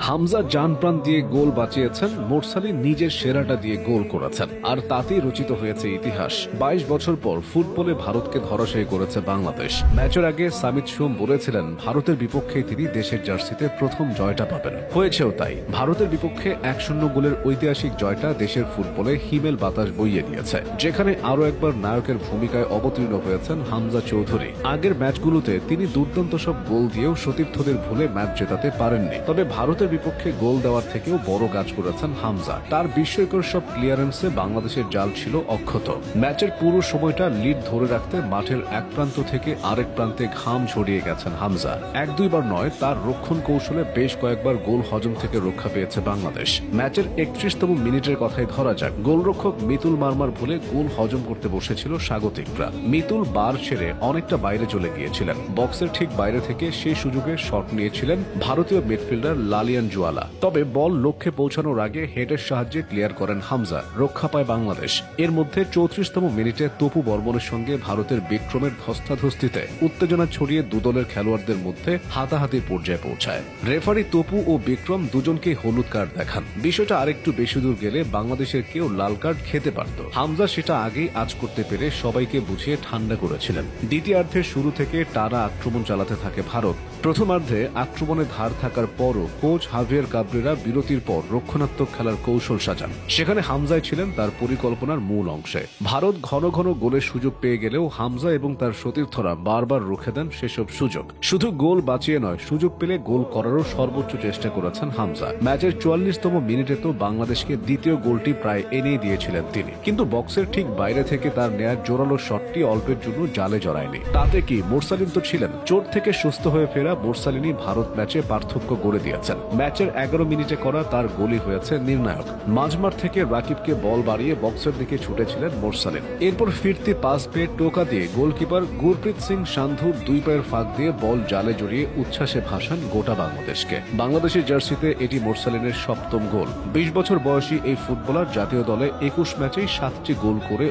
হামজা জান প্রাণ দিয়ে গোল বাঁচিয়েছেন, মোরসালিন নিজের সেরাটা দিয়ে গোল করেছেন, আর তাতেই রচিত হয়েছে ইতিহাস। ২২ বছর পর ফুটবলে ভারতকে ধরাশায়ী করেছে বাংলাদেশ। ম্যাচের আগে সামিত সোম বলেছিলেন ভারতের বিপক্ষে তিনি দেশের জার্সিতে প্রথম জয়টা পাবেন। হয়েছেও তাই। ভারতের বিপক্ষে ১-০ গোলের ঐতিহাসিক জয়টা দেশের ফুটবলে হিমেল বাতাস বইয়ে দিয়েছে, যেখানে আরও একবার নায়কের ভূমিকায় অবতীর্ণ হয়েছেন হামজা চৌধুরী। আগের ম্যাচগুলোতে তিনি দুর্দান্ত সব গোল দিয়েও সতীর্থদের ভুলে ম্যাচ জেতাতে পারেননি, তবে ভারতের বিপক্ষে গোল দেওয়ার থেকেও বড় কাজ করেছেন হামজা। তার বিস্ময়কর সব ক্লিয়ারেন্সে বাংলাদেশের জাল ছিল অক্ষত। ম্যাচের পুরো সময়টা লিড ধরে রাখতে মাঠের এক প্রান্ত থেকে আরেক প্রান্তে ঘাম ঝরিয়ে গেছেন হামজা। ১-২ বার নয়, তার রক্ষণ কৌশলে বেশ কয়েকবার গোল হজম থেকে রক্ষা পেয়েছে বাংলাদেশ। ম্যাচের ৩১তম মিনিটের কথাই ধরা যাক, গোলরক্ষক মিতুল মারমার ভুলে গোল হজম করতে বসেছিল স্বাগতিকরা। মিতুল বার ছেড়ে অনেকটা বাইরে চলে গিয়েছিলেন। বক্সের ঠিক বাইরে থেকে সেই সুযোগে শট নিয়েছিলেন ভারতীয় মিডফিল্ডার লালিয়ান জুয়ালা, তবে বল লক্ষ্যে পৌঁছানোর আগে হেডের সাহায্যে ক্লিয়ার করেন হামজা। রক্ষা পায় বাংলাদেশ। এর মধ্যে ৩৪তম মিনিটে তপু বর্মনের সঙ্গে ভারতের বিক্রমের ধস্তাধস্তিতে উত্তেজনা ছড়িয়ে দুদলের খেলোয়াড়দের মধ্যে হাতাহাতির পর্যায়ে পৌঁছায়। রেফারি তপু ও বিক্রম দুজনকে হলুদ কার্ড দেখান। বিষয়টা আরেকটু বেশি দূর গেলে বাংলাদেশের কেউ লাল কার্ড খেতে পারত। হামজা সেটা আগেই আজ করতে পেরে সবাইকে বুঝিয়ে ঠান্ডা করেছিলেন। দ্বিতীয়ার্ধের শুরু থেকে টানা আক্রমণ চালাতে থাকে ভারত। প্রথমার্ধে আক্রমণে ধার থাকার পরও কোচ হাভিয়ার কাবরেরা বিরতির পর রক্ষণাত্মক খেলার কৌশল সাজান। সেখানে হামজাই ছিলেন তার পরিকল্পনার মূল অংশে। ভারত ঘন ঘন গোলের সুযোগ পেয়ে গেলেও হামজা এবং তার সতীর্থরা বারবার রুখে দেন সেসব সুযোগ। শুধু গোল বাঁচিয়ে নয়, সুযোগ পেলে গোল করারও সর্বোচ্চ চেষ্টা করেছেন হামজা। ম্যাচের ৪৪তম মিনিটে তো বাংলাদেশকে দ্বিতীয় গোলটি প্রায় এনেই দিয়েছিলেন তিনি, কিন্তু বক্সের ঠিক বাইরে থেকে তার নেয়া জোরালো শটটি অল্পের জন্য জালে জড়ায়নি। তাতে কি, মোরসালিন তো ছিলেন। চোট থেকে সুস্থ হয়ে ফেরা মোরসালিনই ভারত ম্যাচে পার্থক্য গড়ে দিয়েছেন। ম্যাচের ১১ মিনিটে করা তার গোলই হয়েছে নির্ণায়ক। মাঝমাঠ থেকে রাকিবকে বল বাড়িয়ে বক্সের দিকে ছুটেছিলেন মোরসালিন। এরপর ফিরতি পাস পেয়ে টোকা দিয়ে গোলকিপার গুরপ্রীত সিং সান্ধুর দুই পায়ের ফাঁক দিয়ে বল জালে জড়িয়ে উচ্ছ্বাসে ভাসান গোটা বাংলাদেশকে। বাংলাদেশের জার্সিতে এটি মোরসালিনের ৭ম গোল। ২০ বছর বয়সী এই ফুটবলার জাতীয় দলে ২১ ম্যাচেই ৭টি গোল করে